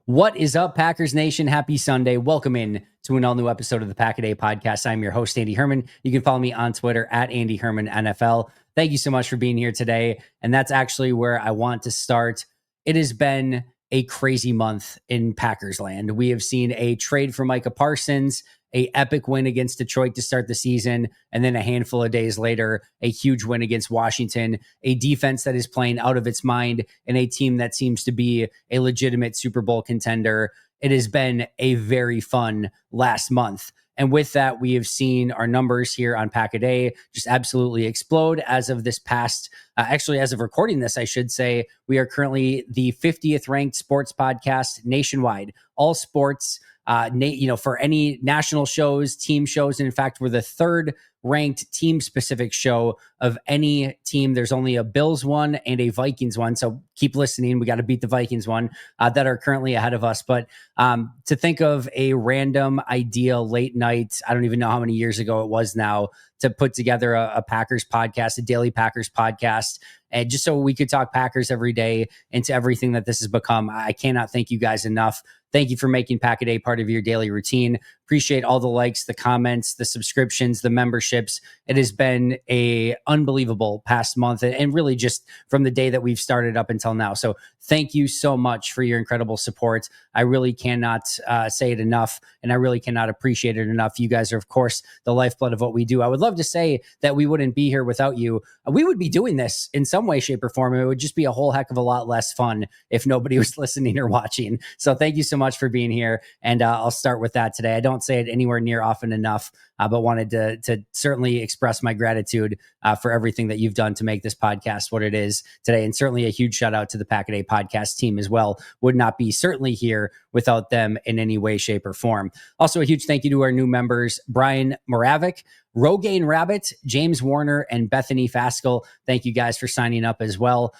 What is up, Packers Nation? Happy Sunday. Welcome in to an all-new episode of the Pack-A-Day Podcast. I'm your host, Andy Herman. You can follow me on Twitter at Andy Herman NFL. Thank you so much for being here today. And that's actually where I want to start. It has been a crazy month in Packers land. We have seen a trade for Micah Parsons, a epic win against Detroit to start the season, and then a handful of days later, a huge win against Washington, a defense that is playing out of its mind, and a team that seems to be a legitimate Super Bowl contender. It has been a very fun last month. And with that, we have seen our numbers here on Pack-A-Day just absolutely explode as of this past, actually, as of recording this, I should say, we are currently the 50th ranked sports podcast nationwide, all sports, for any national shows, team shows. And in fact, we're the third ranked team specific show of any team. There's only a Bills one and a Vikings one. So keep listening. We got to beat the Vikings one that are currently ahead of us. But to think of a random idea late night, I don't even know how many years ago it was now, to put together a Packers podcast, a daily Packers podcast, and just so we could talk Packers every day into everything that this has become. I cannot thank you guys enough. Thank you for making Pack-A-Day part of your daily routine. Appreciate all the likes, the comments, the subscriptions, the memberships. It has been a unbelievable past month, and really just from the day that we've started up until now. So thank you so much for your incredible support. I really cannot say it enough, and I really cannot appreciate it enough. You guys are, of course, the lifeblood of what we do. I would love to say that we wouldn't be here without you. We would be doing this in some way, shape, or form. It would just be a whole heck of a lot less fun if nobody was listening or watching. So thank you so much for being here. And I'll start with that today. I don't say it anywhere near often enough, but wanted to certainly express my gratitude for everything that you've done to make this podcast what it is today. And certainly a huge shout out to the Pack-A-Day podcast team as well. Would not be certainly here without them in any way, shape, or form. Also, a huge thank you to our new members, Brian Moravik, Rogaine Rabbit, James Warner, and Bethany Faskell. Thank you guys for signing up as well.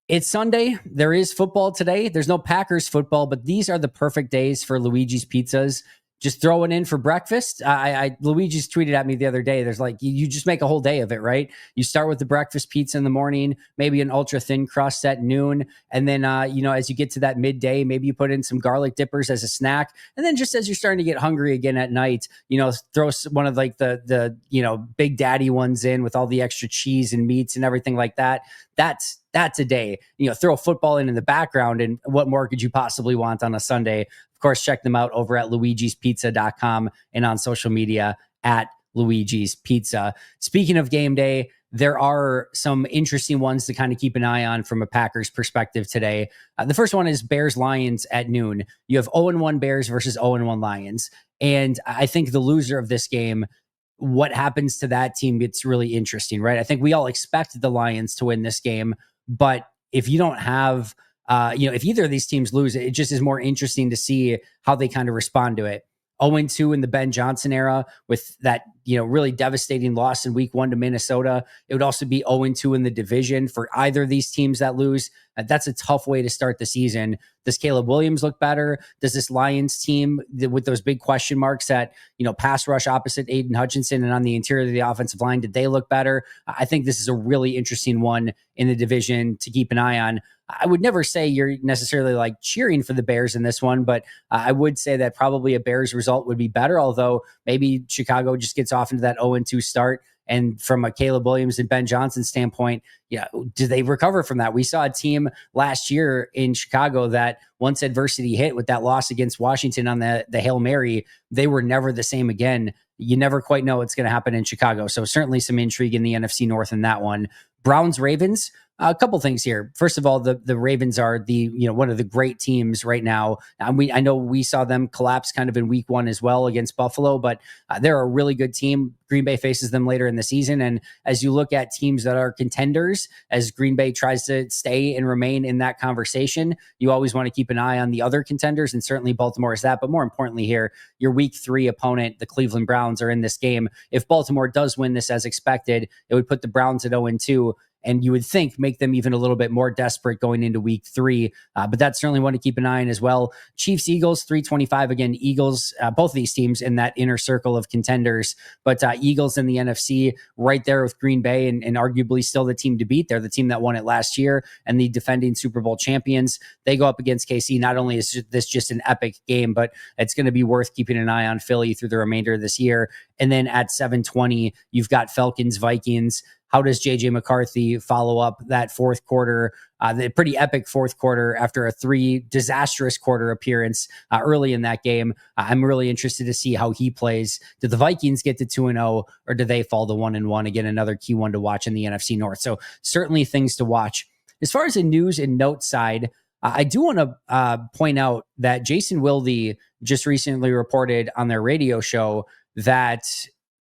It's Sunday. There is football today. There's no Packers football, but these are the perfect days for Luigi's Pizzas. Just throw it in for breakfast. Luigi's tweeted at me the other day. There's like, you just make a whole day of it, right? You start with the breakfast pizza in the morning, maybe an ultra thin crust at noon. And then, as you get to that midday, maybe you put in some garlic dippers as a snack. And then just as you're starting to get hungry again at night, throw one of like the Big Daddy ones in with all the extra cheese and meats and everything like that. That's a day. Throw football in the background, and what more could you possibly want on a Sunday? Of course, check them out over at luigispizza.com and on social media at Luigi's Pizza. Speaking of game day, there are some interesting ones to kind of keep an eye on from a Packers perspective today. The first one is Bears-Lions at noon. You have 0-1 Bears versus 0-1 Lions. And I think the loser of this game, what happens to that team gets really interesting, right? I think we all expect the Lions to win this game, but if you don't have, if either of these teams lose, it just is more interesting to see how they kind of respond to it. 0-2 in the Ben Johnson era with that, really devastating loss in week 1 to Minnesota. It would also be 0-2 in the division for either of these teams that lose. That's a tough way to start the season. Does Caleb Williams look better? Does this Lions team with those big question marks at, pass rush opposite Aiden Hutchinson and on the interior of the offensive line, did they look better? I think this is a really interesting one in the division to keep an eye on. I would never say you're necessarily like cheering for the Bears in this one, but I would say that probably a Bears result would be better, although maybe Chicago just gets off into that 0-2 start. And from a Caleb Williams and Ben Johnson standpoint, do they recover from that? We saw a team last year in Chicago that once adversity hit with that loss against Washington on the Hail Mary, they were never the same again. You never quite know what's going to happen in Chicago. So certainly some intrigue in the NFC North in that one. Browns-Ravens. A couple things here. First of all, the Ravens are one of the great teams right now. I know we saw them collapse kind of in week 1 as well against Buffalo, but they're a really good team. Green Bay faces them later in the season. And as you look at teams that are contenders, as Green Bay tries to stay and remain in that conversation, you always want to keep an eye on the other contenders, and certainly Baltimore is that. But more importantly here, your week 3 opponent, the Cleveland Browns, are in this game. If Baltimore does win this as expected, it would put the Browns at 0-2. and you would think make them even a little bit more desperate going into week 3. But that's certainly one to keep an eye on as well. Chiefs, Eagles, 325. Again, Eagles, both of these teams in that inner circle of contenders, but Eagles in the NFC right there with Green Bay, and arguably still the team to beat. They're the team that won it last year and the defending Super Bowl champions. They go up against KC. Not only is this just an epic game, but it's going to be worth keeping an eye on Philly through the remainder of this year. And then at 720, you've got Falcons, Vikings. How does JJ McCarthy follow up that fourth quarter, the pretty epic fourth quarter after a 3 disastrous quarter appearance early in that game? I'm really interested to see how he plays. Do the Vikings get to 2-0, or do they fall to 1-1? Again, another key one to watch in the NFC North. So certainly things to watch. As far as the news and notes side, I do want to point out that Jason Wilde just recently reported on their radio show that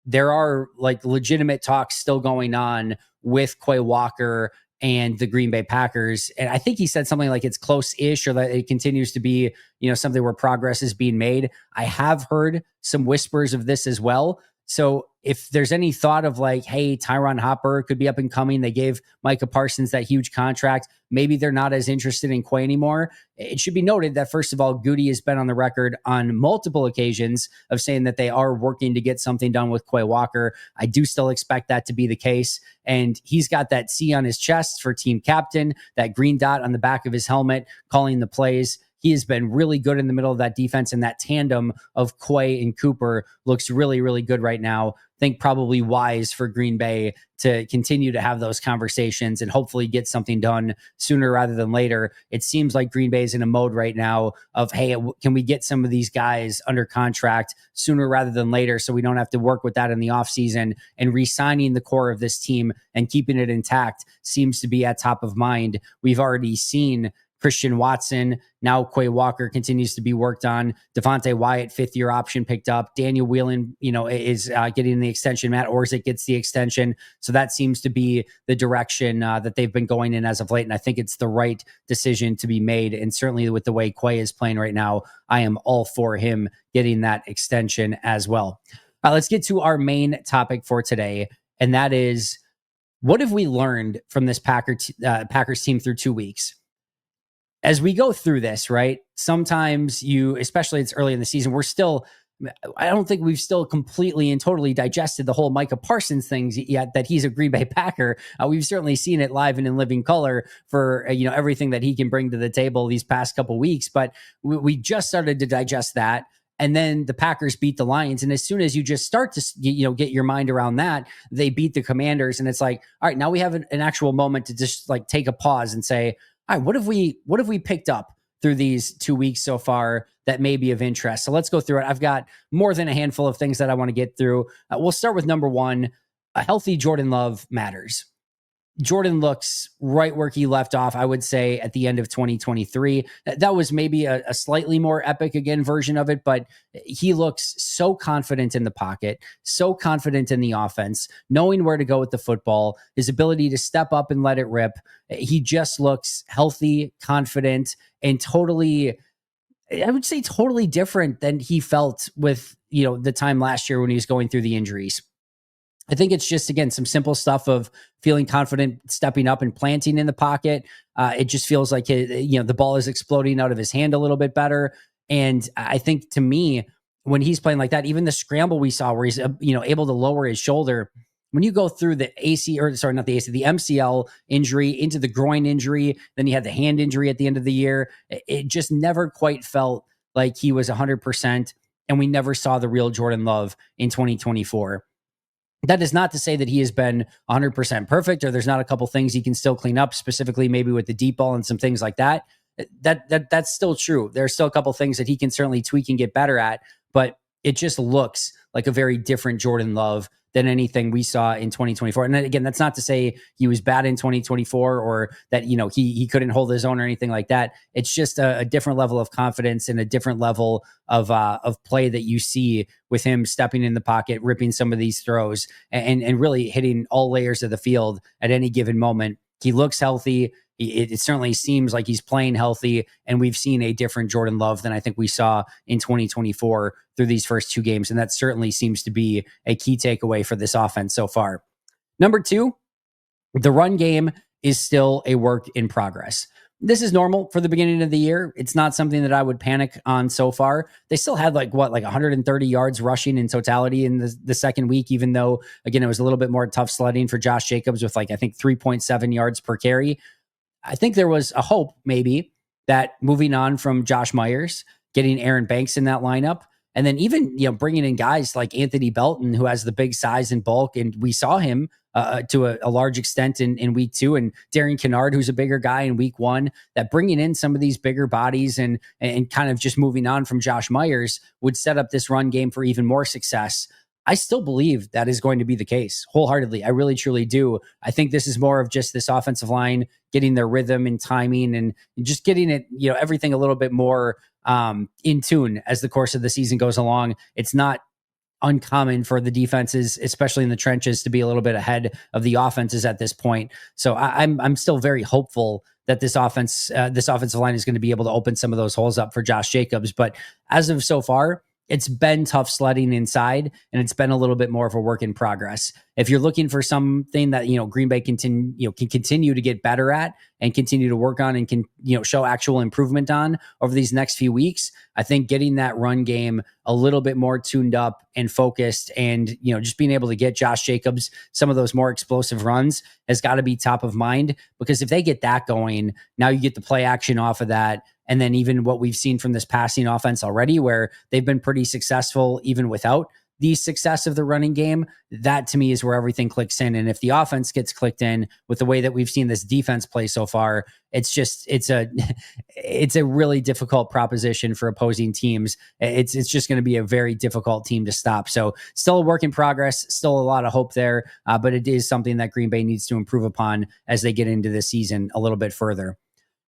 there are like legitimate talks still going on with Quay Walker and the Green Bay Packers. And I think he said something like it's close-ish, or that it continues to be, something where progress is being made. I have heard some whispers of this as well. So if there's any thought of like, hey, Tyron Hopper could be up and coming, they gave Micah Parsons that huge contract, maybe they're not as interested in Quay anymore. It should be noted that, first of all, Goody has been on the record on multiple occasions of saying that they are working to get something done with Quay Walker. I do still expect that to be the case. And he's got that C on his chest for team captain, that green dot on the back of his helmet, calling the plays. He has been really good in the middle of that defense, and that tandem of Quay and Cooper looks really, really good right now. I think probably wise for Green Bay to continue to have those conversations and hopefully get something done sooner rather than later. It seems like Green Bay is in a mode right now of, hey, can we get some of these guys under contract sooner rather than later, so we don't have to work with that in the offseason, and re-signing the core of this team and keeping it intact seems to be at top of mind. We've already seen Christian Watson. Now Quay Walker continues to be worked on. Devontae Wyatt, 5th-year option picked up. Daniel Whelan, is getting the extension. Matt Orzick gets the extension. So that seems to be the direction that they've been going in as of late. And I think it's the right decision to be made. And certainly with the way Quay is playing right now, I am all for him getting that extension as well. Let's get to our main topic for today. And that is, what have we learned from this Packers team through 2 weeks? As we go through this, right, sometimes especially it's early in the season, I don't think we've still completely and totally digested the whole Micah Parsons things yet, that he's a Green Bay Packer. We've certainly seen it live and in living color for, everything that he can bring to the table these past couple weeks. But we just started to digest that. And then the Packers beat the Lions. And as soon as you just start to, get your mind around that, they beat the Commanders. And it's like, all right, now we have an actual moment to just like take a pause and say, all right, what have we picked up through these 2 weeks so far that may be of interest? So let's go through it. I've got more than a handful of things that I want to get through. We'll start with number one. A healthy Jordan Love matters. Jordan looks right where he left off, I would say, at the end of 2023. That was maybe a slightly more epic, again, version of it, but he looks so confident in the pocket, so confident in the offense, knowing where to go with the football, his ability to step up and let it rip. He just looks healthy, confident, and totally, I would say, totally different than he felt with, the time last year when he was going through the injuries. I think it's just, again, some simple stuff of feeling confident, stepping up and planting in the pocket. It just feels like, the ball is exploding out of his hand a little bit better. And I think, to me, when he's playing like that, even the scramble we saw where he's, able to lower his shoulder, when you go through the the MCL injury into the groin injury, then he had the hand injury at the end of the year. It just never quite felt like he was 100%. And we never saw the real Jordan Love in 2024. That is not to say that he has been 100% perfect, or there's not a couple things he can still clean up, specifically maybe with the deep ball and some things like that. That's still true. There are still a couple things that he can certainly tweak and get better at, but it just looks like a very different Jordan Love than anything we saw in 2024. And then, again, that's not to say he was bad in 2024 or that, he couldn't hold his own or anything like that. It's just a different level of confidence and a different level of play that you see with him stepping in the pocket, ripping some of these throws, and really hitting all layers of the field at any given moment. He looks healthy. It certainly seems like he's playing healthy, and we've seen a different Jordan Love than I think we saw in 2024 through these first 2 games, and that certainly seems to be a key takeaway for this offense so far. Number two, The run game is still a work in progress. This is normal for the beginning of the year. It's not something that I would panic on so far. They still had like 130 yards rushing in totality in the second week, even though, again, it was a little bit more tough sledding for Josh Jacobs with I think 3.7 yards per carry. I think there was a hope maybe that moving on from Josh Myers, getting Aaron Banks in that lineup, and then even bringing in guys like Anthony Belton, who has the big size and bulk, and we saw him to a large extent in week 2, and Darian Kennard, who's a bigger guy in week 1, that bringing in some of these bigger bodies and kind of just moving on from Josh Myers would set up this run game for even more success. I still believe that is going to be the case wholeheartedly. I really, truly do. I think this is more of just this offensive line getting their rhythm and timing and just getting it, everything a little bit more in tune as the course of the season goes along. It's not uncommon for the defenses, especially in the trenches, to be a little bit ahead of the offenses at this point. So I'm still very hopeful that this offensive line is going to be able to open some of those holes up for Josh Jacobs. But as of so far, it's been tough sledding inside, and it's been a little bit more of a work in progress. If you're looking for something that Green Bay can continue to get better at and continue to work on and can show actual improvement on over these next few weeks, I think getting that run game a little bit more tuned up and focused, and just being able to get Josh Jacobs some of those more explosive runs has got to be top of mind. Because if they get that going, now you get the play action off of that. And then even what we've seen from this passing offense already, where they've been pretty successful even without the success of the running game, that to me is where everything clicks in. And if the offense gets clicked in with the way that we've seen this defense play so far, it's a really difficult proposition for opposing teams. It's just going to be a very difficult team to stop. So still a work in progress, still a lot of hope there, but it is something that Green Bay needs to improve upon as they get into the season a little bit further.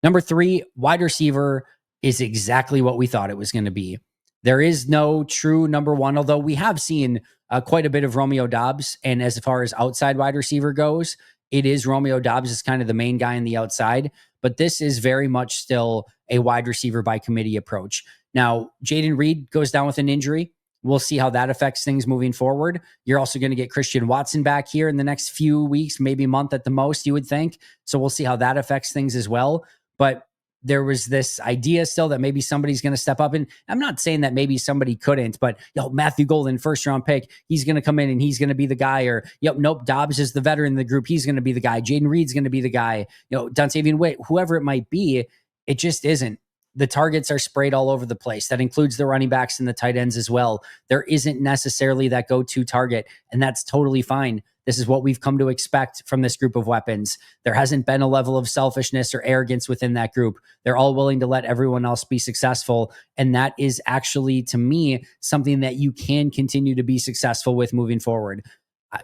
Number 3, wide receiver is exactly what we thought it was going to be. There is no true number 1, although we have seen quite a bit of Romeo Doubs. And as far as outside wide receiver goes, it is Romeo Doubs is kind of the main guy on the outside. But this is very much still a wide receiver by committee approach. Now, Jaden Reed goes down with an injury. We'll see how that affects things moving forward. You're also going to get Christian Watson back here in the next few weeks, maybe month at the most, you would think. So we'll see how that affects things as well. But there was this idea still that maybe somebody's going to step up. And I'm not saying that maybe somebody couldn't, but Matthew Golden, first round pick, he's going to come in and he's going to be the guy. Or nope, Dobbs is the veteran in the group, he's going to be the guy. Jaden Reed's going to be the guy. Dontavian Witt, whoever it might be, it just isn't. The targets are sprayed all over the place. That includes the running backs and the tight ends as well. There isn't necessarily that go-to target, and that's totally fine. This is what we've come to expect from this group of weapons. There hasn't been a level of selfishness or arrogance within that group. They're all willing to let everyone else be successful. And that is actually, to me, something that you can continue to be successful with moving forward.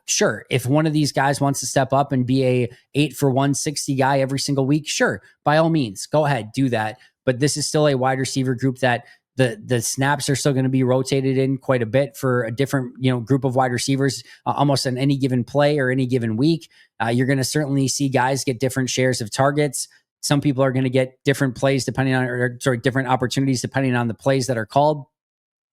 Sure, if one of these guys wants to step up and be a 8 for 160 guy every single week, sure, by all means, go ahead, do that. But this is still a wide receiver group that the snaps are still going to be rotated in quite a bit for a different group of wide receivers almost on any given play or any given week. You're going to certainly see guys get different shares of targets. Some people are going to get different plays depending on, different opportunities depending on the plays that are called.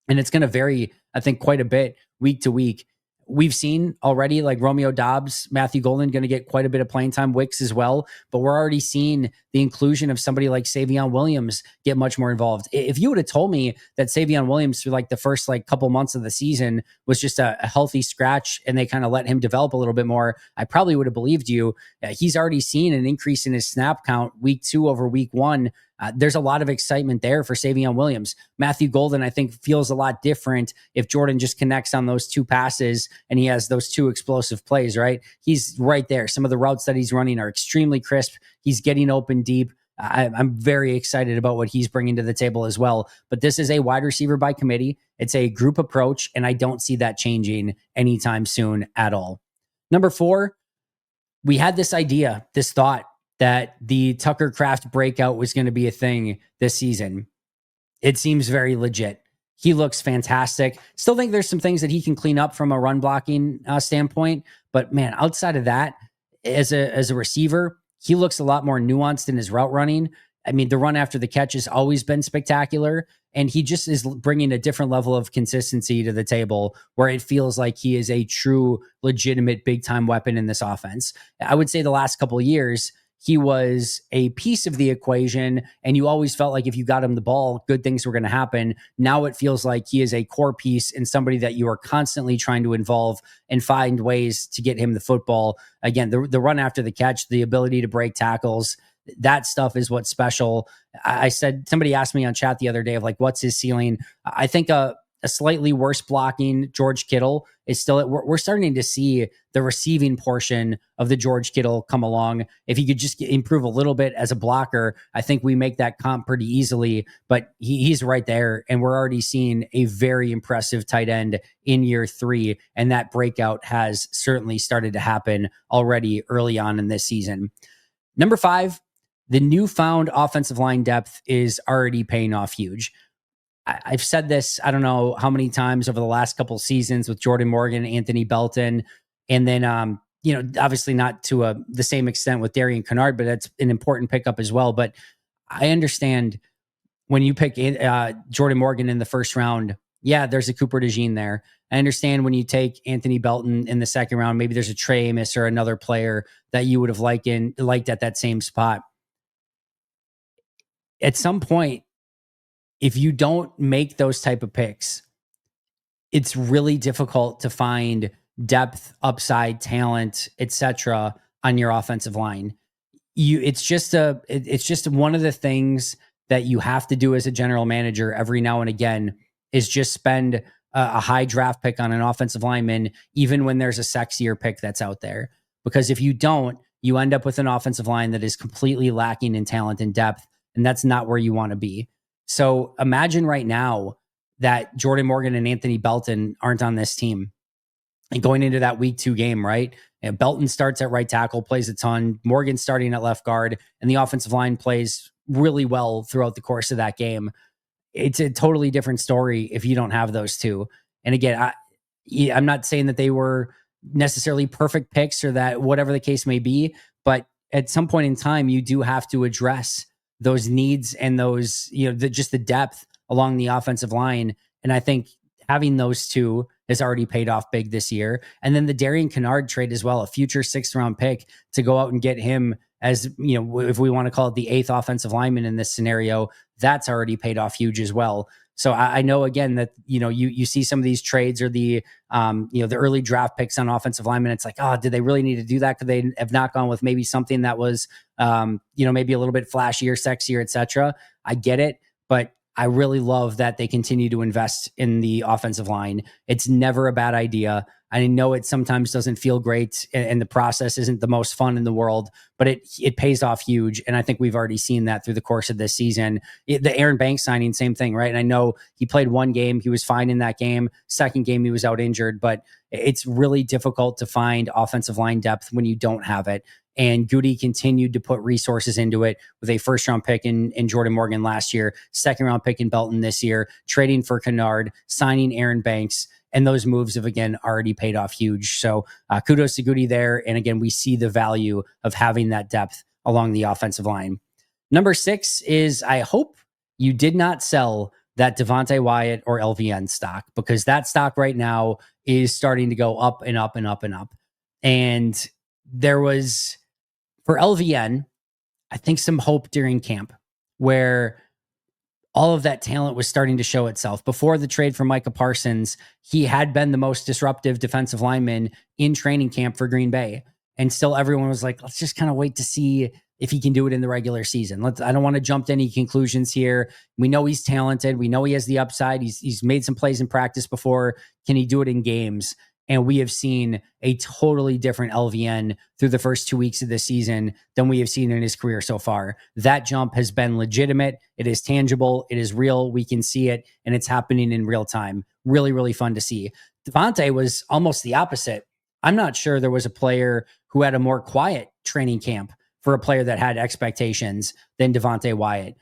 And it's going to vary, I think, quite a bit week to week. We've seen already like Romeo Doubs, Matthew Golden going to get quite a bit of playing time, Wicks as well, but we're already seeing the inclusion of somebody like Savion Williams get much more involved. If you would have told me that Savion Williams through like the first couple months of the season was just a healthy scratch and they kind of let him develop a little bit more, I probably would have believed you. He's already seen an increase in his snap count week 2 over week 1. There's a lot of excitement there for Savion Williams. Matthew Golden, I think, feels a lot different if Jordan just connects on those 2 passes and he has those 2 explosive plays, right? He's right there. Some of the routes that he's running are extremely crisp. He's getting open deep. I'm very excited about what he's bringing to the table as well. But this is a wide receiver by committee. It's a group approach, and I don't see that changing anytime soon at all. Number 4, we had this idea, this thought, that the Tucker Kraft breakout was going to be a thing this season. It seems very legit. He looks fantastic. Still think there's some things that he can clean up from a run blocking standpoint. But man, outside of that, as a receiver, he looks a lot more nuanced in his route running. I mean, the run after the catch has always been spectacular. And he just is bringing a different level of consistency to the table where it feels like he is a true, legitimate, big time weapon in this offense. I would say the last couple of years, he was a piece of the equation, and you always felt like if you got him the ball, good things were going to happen. Now it feels like he is a core piece and somebody that you are constantly trying to involve and find ways to get him the football. Again, the run after the catch, the ability to break tackles, that stuff is what's special. I said, somebody asked me on chat the other day of like, what's his ceiling? I think a slightly worse blocking George Kittle is still, we're starting to see the receiving portion of the George Kittle come along. If he could just improve a little bit as a blocker, I think we make that comp pretty easily, but he's right there. And we're already seeing a very impressive tight end in year 3. And that breakout has certainly started to happen already early on in this season. Number 5, the newfound offensive line depth is already paying off huge. I've said this, I don't know how many times over the last couple of seasons with Jordan Morgan, Anthony Belton, and then, obviously not to the same extent with Darian Kennard, but that's an important pickup as well. But I understand when you pick Jordan Morgan in the first round, yeah, there's a Cooper DeJean there. I understand when you take Anthony Belton in the second round, maybe there's a Trey Amos or another player that you would have liked at that same spot. At some point, if you don't make those type of picks, it's really difficult to find depth, upside, talent, etc. on your offensive line. It's just one of the things that you have to do as a general manager every now and again is just spend a high draft pick on an offensive lineman, even when there's a sexier pick that's out there. Because if you don't, you end up with an offensive line that is completely lacking in talent and depth, and that's not where you want to be. So imagine right now that Jordan Morgan and Anthony Belton aren't on this team. And going into that week 2 game, right? And Belton starts at right tackle, plays a ton. Morgan starting at left guard, and the offensive line plays really well throughout the course of that game. It's a totally different story if you don't have those two. And again, I'm not saying that they were necessarily perfect picks or that whatever the case may be, but at some point in time, you do have to address those needs and those, just the depth along the offensive line. And I think having those two has already paid off big this year. And then the Darian Kennard trade as well, a future 6th round pick to go out and get him as, if we want to call it the 8th offensive lineman in this scenario, that's already paid off huge as well. So I know again that, you see some of these trades or the early draft picks on offensive linemen. It's like, oh, did they really need to do that? Could they have not gone with maybe something that was, maybe a little bit flashier, sexier, etc. I get it, but I really love that they continue to invest in the offensive line. It's never a bad idea. I know it sometimes doesn't feel great and the process isn't the most fun in the world, but it pays off huge. And I think we've already seen that through the course of this season. The Aaron Banks signing, same thing, right? And I know he played one game. He was fine in that game. Second game, he was out injured, but it's really difficult to find offensive line depth when you don't have it. And Goody continued to put resources into it with a 1st round pick in Jordan Morgan last year, 2nd round pick in Belton this year, trading for Kennard, signing Aaron Banks. And those moves have, again, already paid off huge. So kudos to Goody there. And again, we see the value of having that depth along the offensive line. Number 6 is, I hope you did not sell that Devontae Wyatt or LVN stock, because that stock right now is starting to go up and up and up and up. And there was, for LVN, I think some hope during camp where all of that talent was starting to show itself. Before the trade for Micah Parsons, he had been the most disruptive defensive lineman in training camp for Green Bay. And still everyone was like, let's just kind of wait to see if he can do it in the regular season. I don't want to jump to any conclusions here. We know he's talented. We know he has the upside. He's made some plays in practice before. Can he do it in games? And we have seen a totally different LVN through the first 2 weeks of the season than we have seen in his career so far. That jump has been legitimate. It is tangible. It is real. We can see it, and it's happening in real time. Really, really fun to see. Devontae was almost the opposite. I'm not sure there was a player who had a more quiet training camp for a player that had expectations than Devontae Wyatt.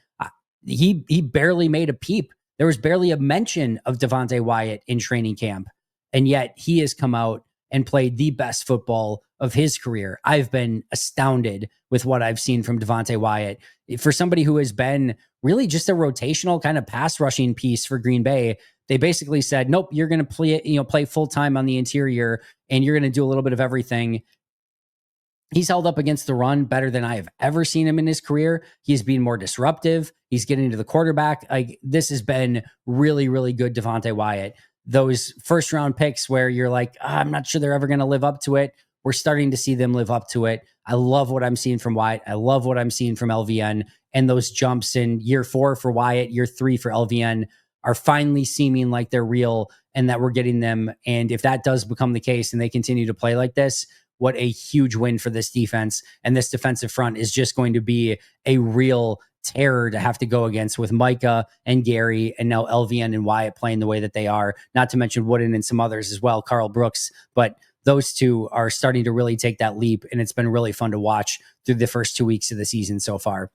He barely made a peep. There was barely a mention of Devontae Wyatt in training camp. And yet he has come out and played the best football of his career. I've been astounded with what I've seen from Devonte Wyatt. For somebody who has been really just a rotational kind of pass rushing piece for Green Bay, they basically said, nope, you're going to play full time on the interior and you're going to do a little bit of everything. He's held up against the run better than I have ever seen him in his career. He's been more disruptive. He's getting to the quarterback. Like, this has been really, really good Devonte Wyatt. Those first round picks where you're like, I'm not sure they're ever going to live up to it. We're starting to see them live up to it. I love what I'm seeing from Wyatt. I love what I'm seeing from LVN. And those jumps in year 4 for Wyatt, year 3 for LVN are finally seeming like they're real and that we're getting them. And if that does become the case and they continue to play like this, what a huge win for this defense. And this defensive front is just going to be a real terror to have to go against with Micah and Gary and now LVN and Wyatt playing the way that they are, not to mention Wooden and some others as well, Carl Brooks. But those two are starting to really take that leap. And it's been really fun to watch through the first 2 weeks of the season so far.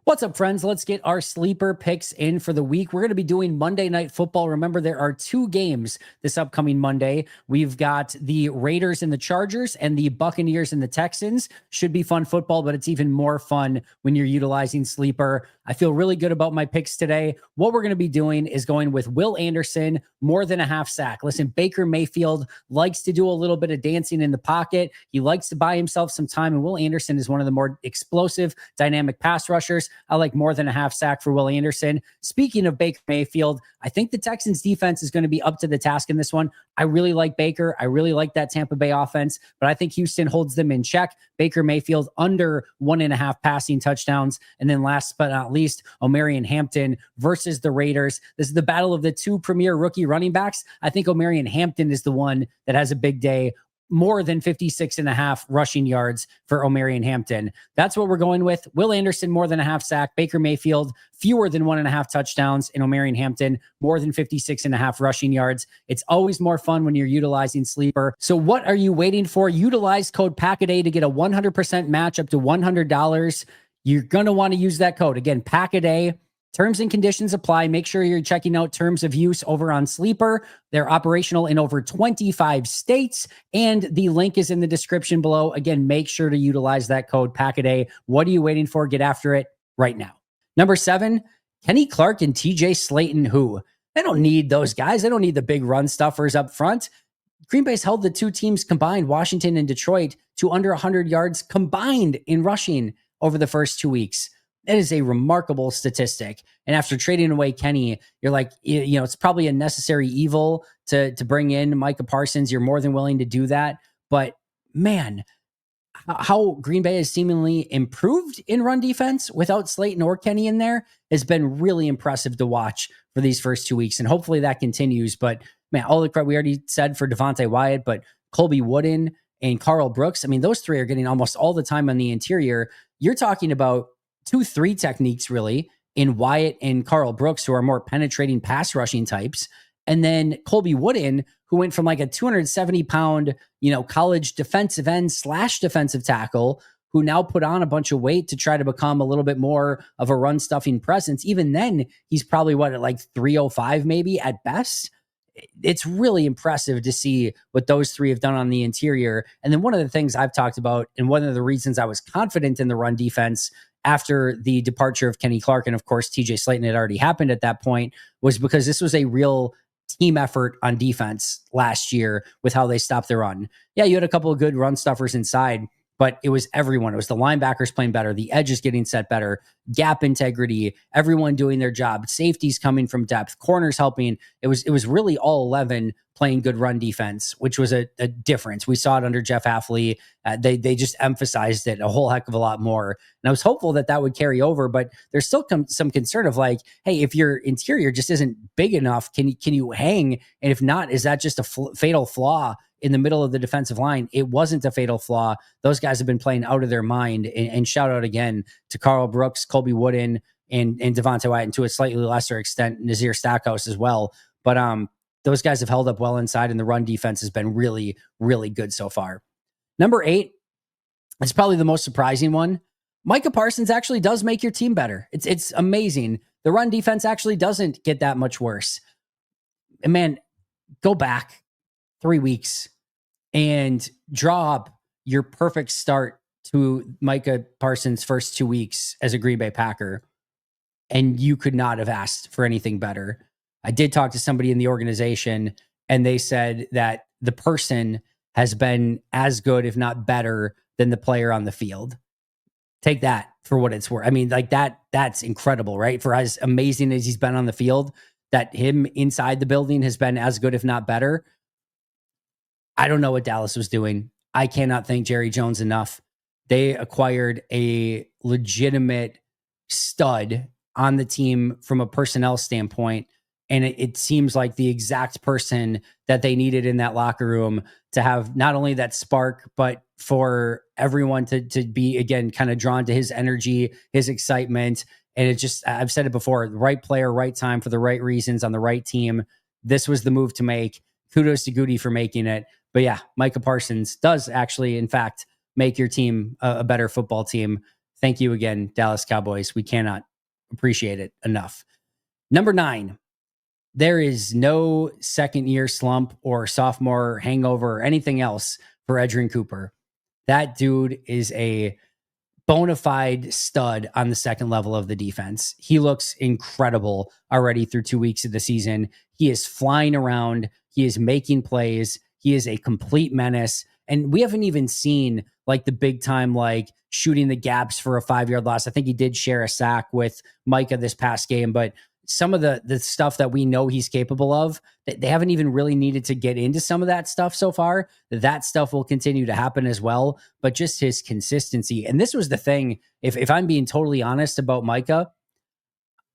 What's up, friends? Let's get our sleeper picks in for the week. We're going to be doing Monday Night Football. Remember, there are 2 games this upcoming Monday. We've got the Raiders and the Chargers and the Buccaneers and the Texans. Should be fun football, but it's even more fun when you're utilizing sleeper. I feel really good about my picks today. What we're going to be doing is going with Will Anderson, more than a half sack. Listen, Baker Mayfield likes to do a little bit of dancing in the pocket. He likes to buy himself some time, and Will Anderson is one of the more explosive, dynamic pass rushers. I like more than a half sack for Will Anderson. Speaking of Baker Mayfield, I think the Texans defense is going to be up to the task in this one. I really like Baker. I really like that Tampa Bay offense, but I think Houston holds them in check. Baker Mayfield under 1.5 passing touchdowns. And then last but not least, Omarion Hampton versus the Raiders. This is the battle of the 2 premier rookie running backs. I think Omarion Hampton is the one that has a big day. More than 56.5 rushing yards for Omarion Hampton. That's what we're going with. Will Anderson, more than a half sack. Baker Mayfield, fewer than 1.5 touchdowns. And Omarion Hampton, more than 56.5 rushing yards. It's always more fun when you're utilizing sleeper. So what are you waiting for? Utilize code PACKADAY to get a 100% match up to $100. You're going to want to use that code. Again, PACKADAY. Terms and conditions apply. Make sure you're checking out terms of use over on Sleeper. They're operational in over 25 states, and the link is in the description below. Again, make sure to utilize that code PACKADAY. What are you waiting for? Get after it right now. Number 7, Kenny Clark and TJ Slayton, who they don't need those guys. They don't need the big run stuffers up front. Green Bay's held the 2 teams combined, Washington and Detroit, to under 100 yards combined in rushing over the first 2 weeks. That is a remarkable statistic. And after trading away Kenny, you're like, it's probably a necessary evil to bring in Micah Parsons. You're more than willing to do that. But man, how Green Bay has seemingly improved in run defense without Slayton or Kenny in there has been really impressive to watch for these first 2 weeks. And hopefully that continues. But man, all the credit we already said for Devonte Wyatt, but Colby Wooden and Carl Brooks, I mean, those 3 are getting almost all the time on the interior. You're talking about 2-3 techniques really in Wyatt and Carl Brooks, who are more penetrating pass rushing types. And then Colby Wooden, who went from like a 270-pound, college defensive end / defensive tackle, who now put on a bunch of weight to try to become a little bit more of a run stuffing presence. Even then, he's probably at like 305 maybe at best. It's really impressive to see what those 3 have done on the interior. And then one of the things I've talked about, and one of the reasons I was confident in the run defense after the departure of Kenny Clark, and of course TJ Slayton had already happened at that point, was because this was a real team effort on defense last year with how they stopped the run. Yeah, you had a couple of good run stuffers inside, but it was everyone. It was the linebackers playing better, the edges getting set better, gap integrity, everyone doing their job, safeties coming from depth, corners helping. It was really all 11 playing good run defense, which was a difference. We saw it under Jeff Hafley. They just emphasized it a whole heck of a lot more. And I was hopeful that would carry over, but there's still some concern of like, hey, if your interior just isn't big enough, can you hang? And if not, is that just a fatal flaw in the middle of the defensive line? It wasn't a fatal flaw. Those guys have been playing out of their mind. And shout out again to Carl Brooks, Colby Wooden, and Devonte Wyatt, and to a slightly lesser extent, Nazir Stackhouse as well. But those guys have held up well inside, and the run defense has been really, really good so far. Number 8, it's probably the most surprising one. Micah Parsons actually does make your team better. It's amazing. The run defense actually doesn't get that much worse. And man, go back 3 weeks. and draw up your perfect start to Micah Parsons' first 2 weeks as a Green Bay Packer, and you could not have asked for anything better. I did talk to somebody in the organization, and they said that the person has been as good, if not better, than the player on the field. Take that for what it's worth. I mean, like that's incredible, right? For as amazing as he's been on the field, that him inside the building has been as good, if not better. I don't know what Dallas was doing. I cannot thank Jerry Jones enough. They acquired a legitimate stud on the team from a personnel standpoint. And it seems like the exact person that they needed in that locker room to have not only that spark, but for everyone to be, again, kind of drawn to his energy, his excitement. And it just, I've said it before, the right player, right time for the right reasons on the right team. This was the move to make. Kudos to Goody for making it. But yeah, Micah Parsons does actually, in fact, make your team a better football team. Thank you again, Dallas Cowboys. We cannot appreciate it enough. Number 9, there is no second-year slump or sophomore hangover or anything else for Edgerrin Cooper. That dude is a bona fide stud on the second level of the defense. He looks incredible already through 2 weeks of the season. He is flying around. He is making plays. He is a complete menace. And we haven't even seen like the big time, like shooting the gaps for a 5-yard loss. I think he did share a sack with Micah this past game, but some of the stuff that we know he's capable of, they haven't even really needed to get into some of that stuff so far. That stuff will continue to happen as well, but just his consistency. And this was the thing, if I'm being totally honest about Micah,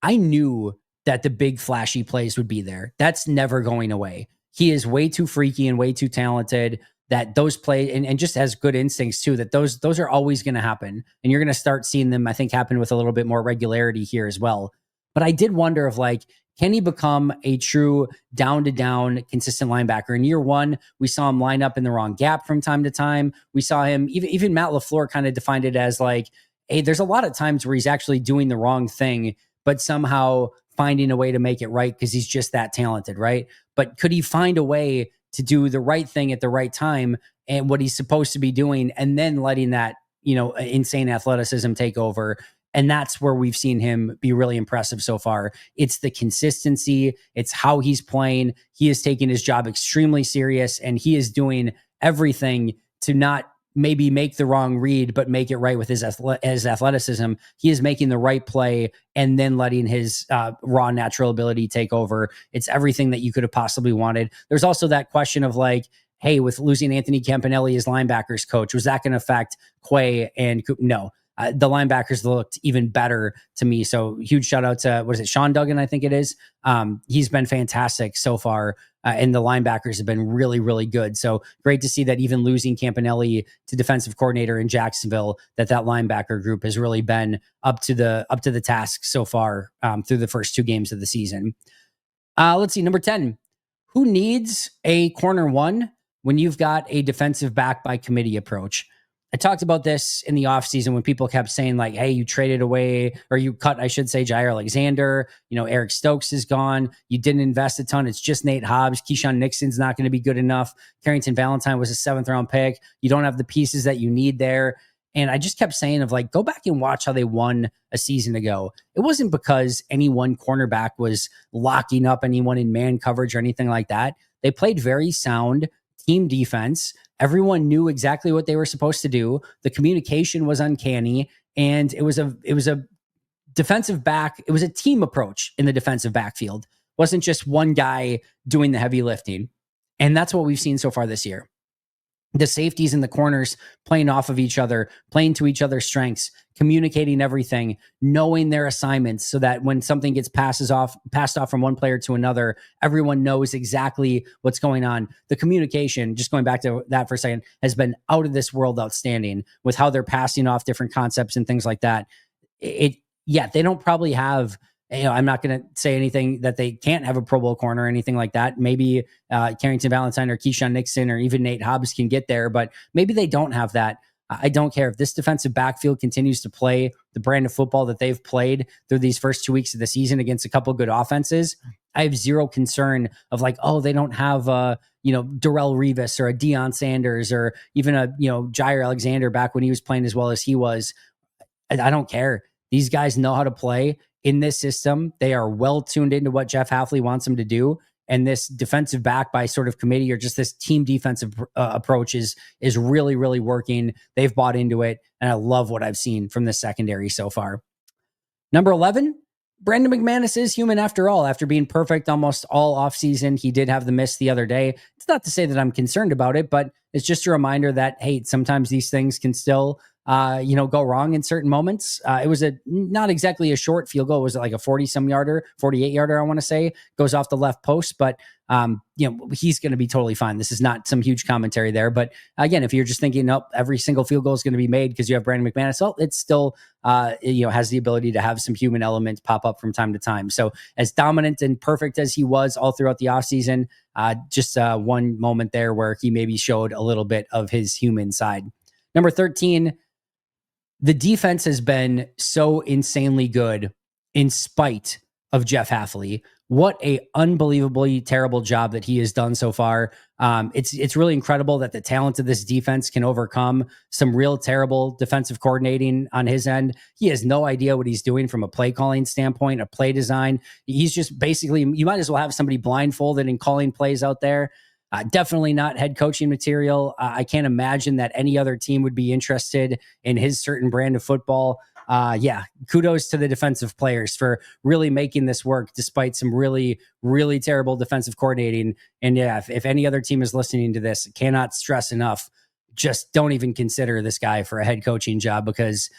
I knew that the big flashy plays would be there. That's never going away. He is way too freaky and way too talented that those play and just has good instincts too, that those are always going to happen. And you're going to start seeing them, I think, happen with a little bit more regularity here as well. But I did wonder if like, can he become a true down to down consistent linebacker? In year 1, we saw him line up in the wrong gap from time to time. We saw him, even Matt LaFleur kind of defined it as like, hey, there's a lot of times where he's actually doing the wrong thing, but somehow finding a way to make it right because he's just that talented, right? But could he find a way to do the right thing at the right time and what he's supposed to be doing, and then letting that, insane athleticism take over? And that's where we've seen him be really impressive so far. It's the consistency. It's how he's playing. He is taking his job extremely serious, and he is doing everything to not maybe make the wrong read, but make it right with his athleticism. He is making the right play and then letting his raw natural ability take over. It's everything that you could have possibly wanted. There's also that question of like, hey, with losing Anthony Campanelli as linebackers coach, was that going to affect Quay and no? The linebackers looked even better to me. So huge shout out to, what is it, Sean Duggan, I think it is. He's been fantastic so far. And the linebackers have been really, really good. So great to see that even losing Campanelli to defensive coordinator in Jacksonville, that linebacker group has really been up to the task so far through the first 2 games of the season. Let's see, number 10. Who needs a corner 1 when you've got a defensive back by committee approach? I talked about this in the offseason when people kept saying like, hey, you traded away, or you cut, I should say, Jair Alexander. Eric Stokes is gone. You didn't invest a ton. It's just Nate Hobbs. Keyshawn Nixon's not going to be good enough. Carrington Valentine was a 7th round pick. You don't have the pieces that you need there. And I just kept saying of like, go back and watch how they won a season ago. It wasn't because any one cornerback was locking up anyone in man coverage or anything like that. They played very sound team defense. Everyone knew exactly what they were supposed to do. The communication was uncanny, and it was a defensive back. It was a team approach in the defensive backfield. It wasn't just one guy doing the heavy lifting. And that's what we've seen so far this year. The safeties and the corners playing off of each other, playing to each other's strengths, communicating everything, knowing their assignments so that when something gets passed off from one player to another, everyone knows exactly what's going on. The communication, just going back to that for a second, has been out of this world outstanding with how they're passing off different concepts and things like that. They don't probably have, I'm not going to say anything that they can't have a Pro Bowl corner or anything like that. Maybe Carrington Valentine or Keyshawn Nixon or even Nate Hobbs can get there, but maybe they don't have that. I don't care if this defensive backfield continues to play the brand of football that they've played through these first 2 weeks of the season against a couple good offenses. I have zero concern of like, oh, they don't have Darrell Revis or a Deion Sanders or even a Jair Alexander back when he was playing as well as he was. I don't care. These guys know how to play in this system. They are well tuned into what Jeff Hafley wants them to do. And this defensive back by sort of committee or just this team defensive approach is really, really working. They've bought into it. And I love what I've seen from the secondary so far. Number 11, Brandon McManus is human after all. After being perfect almost all offseason, he did have the miss the other day. It's not to say that I'm concerned about it, but it's just a reminder that, hey, sometimes these things can still go wrong in certain moments. It was not exactly a short field goal. It was like a 40-some yarder, 48-yarder, I want to say, goes off the left post. But, he's going to be totally fine. This is not some huge commentary there. But again, if you're just thinking, nope, every single field goal is going to be made because you have Brandon McManus, well, it's still, has the ability to have some human elements pop up from time to time. So as dominant and perfect as he was all throughout the offseason, just one moment there where he maybe showed a little bit of his human side. Number 13, the defense has been so insanely good in spite of Jeff Hafley. What a unbelievably terrible job that he has done so far. It's really incredible that the talent of this defense can overcome some real terrible defensive coordinating on his end. He has no idea what he's doing from a play calling standpoint, a play design. He's just basically, you might as well have somebody blindfolded and calling plays out there. Definitely not head coaching material. I can't imagine that any other team would be interested in his certain brand of football. Kudos to the defensive players for really making this work despite some really, really terrible defensive coordinating. And if any other team is listening to this, cannot stress enough, just don't even consider this guy for a head coaching job because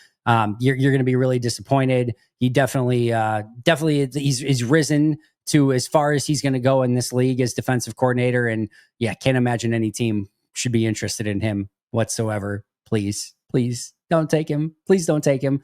you're going to be really disappointed. He definitely he's risen to as far as he's going to go in this league as defensive coordinator. And can't imagine any team should be interested in him whatsoever. Please don't take him. Please don't take him.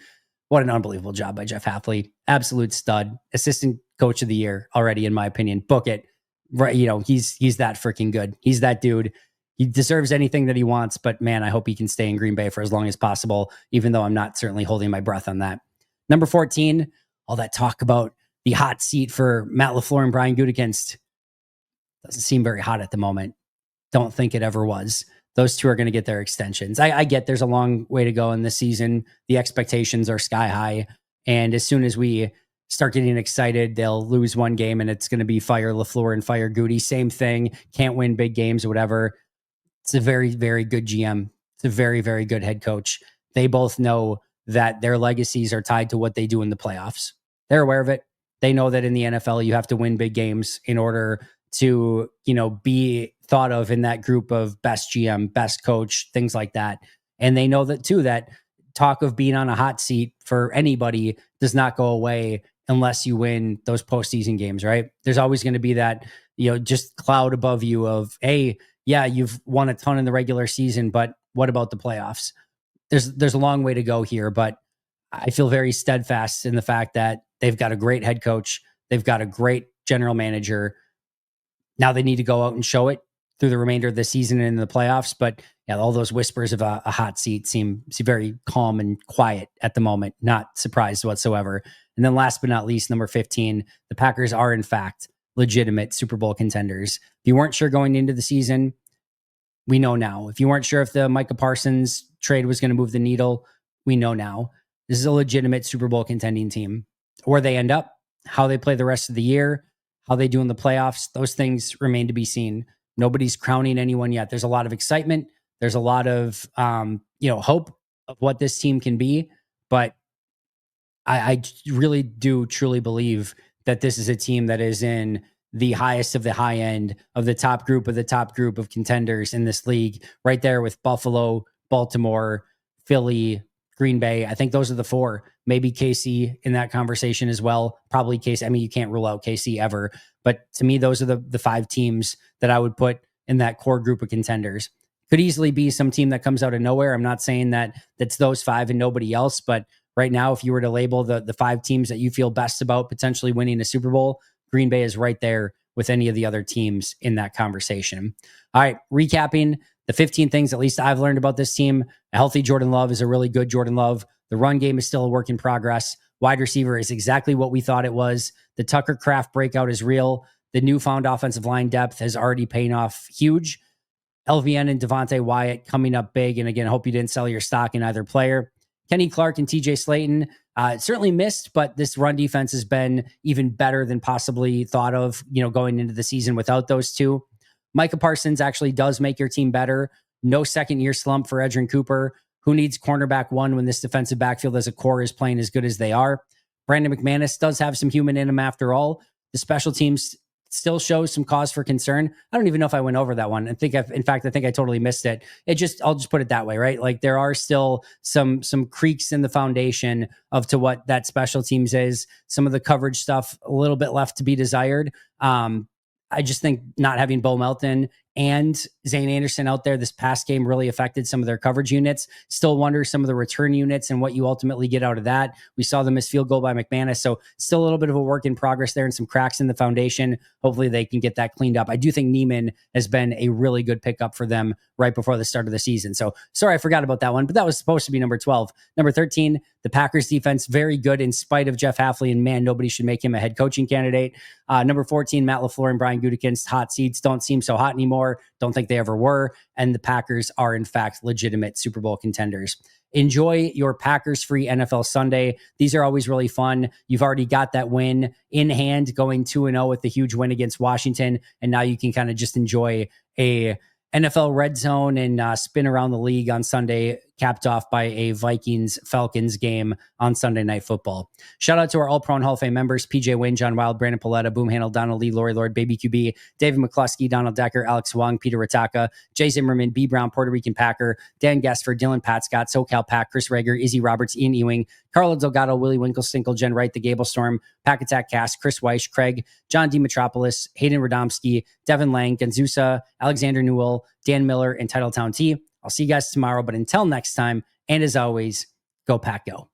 What an unbelievable job by Jeff Hafley. Absolute stud. Assistant coach of the year already, in my opinion. Book it. Right. He's that freaking good. He's that dude. He deserves anything that he wants, but man, I hope he can stay in Green Bay for as long as possible, even though I'm not certainly holding my breath on that. Number 14, all that talk about the hot seat for Matt LaFleur and Brian Gutekunst doesn't seem very hot at the moment. Don't think it ever was. Those two are going to get their extensions. I get there's a long way to go in this season. The expectations are sky high. And as soon as we start getting excited, they'll lose one game and it's going to be fire LaFleur and fire Goody. Same thing. Can't win big games or whatever. It's a very, very good GM. It's a very, very good head coach. They both know that their legacies are tied to what they do in the playoffs. They're aware of it. They know that in the NFL, you have to win big games in order to, be thought of in that group of best GM, best coach, things like that. And they know that too, that talk of being on a hot seat for anybody does not go away unless you win those postseason games, right? There's always going to be that, just cloud above you of, hey, yeah, you've won a ton in the regular season, but what about the playoffs? There's a long way to go here, but I feel very steadfast in the fact that they've got a great head coach. They've got a great general manager. Now they need to go out and show it through the remainder of the season and in the playoffs. But all those whispers of a hot seat seem very calm and quiet at the moment. Not surprised whatsoever. And then last but not least, number 15, the Packers are in fact legitimate Super Bowl contenders. If you weren't sure going into the season, we know now. If you weren't sure if the Micah Parsons trade was going to move the needle, we know now. This is a legitimate Super Bowl contending team. Where they end up, how they play the rest of the year, how they do in the playoffs, those things remain to be seen. Nobody's crowning anyone yet. There's a lot of excitement. There's a lot of, hope of what this team can be. But I really do truly believe that this is a team that is in the highest of the high end of the top group of contenders in this league, right there with Buffalo, Baltimore, Philly, Green Bay. I think those are the four. Maybe KC in that conversation as well. Probably KC. I mean, you can't rule out KC ever. But to me, those are the five teams that I would put in that core group of contenders. Could easily be some team that comes out of nowhere. I'm not saying that that's those five and nobody else. But right now, if you were to label the five teams that you feel best about potentially winning a Super Bowl, Green Bay is right there with any of the other teams in that conversation. All right, recapping The 15 things, at least I've learned about this team: a healthy Jordan Love is a really good Jordan Love. The run game is still a work in progress. Wide receiver is exactly what we thought it was. The Tucker Kraft breakout is real. The newfound offensive line depth has already paid off huge. LVN and Devontae Wyatt coming up big. And again, hope you didn't sell your stock in either player. Kenny Clark and TJ Slayton certainly missed, but this run defense has been even better than possibly thought of, going into the season without those two. Micah Parsons actually does make your team better. No second-year slump for Edgerrin Cooper. Who needs cornerback one when this defensive backfield as a core is playing as good as they are? Brandon McManus does have some human in him after all. The special teams still shows some cause for concern. I don't even know if I went over that one. I think I totally missed it. I'll just put it that way, right? Like there are still some creaks in the foundation to what that special teams is. Some of the coverage stuff, a little bit left to be desired. I just think not having Bo Melton and Zane Anderson out there this past game really affected some of their coverage units. Still wonder some of the return units and what you ultimately get out of that. We saw the missed field goal by McManus. So still a little bit of a work in progress there and some cracks in the foundation. Hopefully they can get that cleaned up. I do think Neiman has been a really good pickup for them right before the start of the season. So sorry, I forgot about that one, but that was supposed to be number 12. Number 13, the Packers defense, very good in spite of Jeff Hafley, and man, nobody should make him a head coaching candidate. Number 14, Matt LaFleur and Brian Gutekunst, hot seats don't seem so hot anymore. Don't think they ever were. And the Packers are, in fact, legitimate Super Bowl contenders. Enjoy your Packers-free NFL Sunday. These are always really fun. You've already got that win in hand, going 2-0 with the huge win against Washington. And now you can kind of just enjoy a NFL red zone and spin around the league on Sunday, capped off by a Vikings-Falcons game on Sunday Night Football. Shout out to our All-Pro and Hall of Fame members: PJ Wynn, John Wild, Brandon Paletta, Boom Handle, Donald Lee, Lori Lord, Baby QB, David McCluskey, Donald Decker, Alex Wong, Peter Rataka, Jay Zimmerman, B. Brown, Puerto Rican Packer, Dan Gessford, Dylan Pat Scott, SoCal Pack, Chris Rager, Izzy Roberts, Ian Ewing, Carlo Delgado, Willie Winklestinkle, Jen Wright, The Gable Storm, Pack Attack Cast, Chris Weish, Craig, John D. Metropolis, Hayden Radomski, Devin Lang, Ganzusa, Alexander Newell, Dan Miller, and Titletown T. I'll see you guys tomorrow, but until next time, and as always, go Pack Go.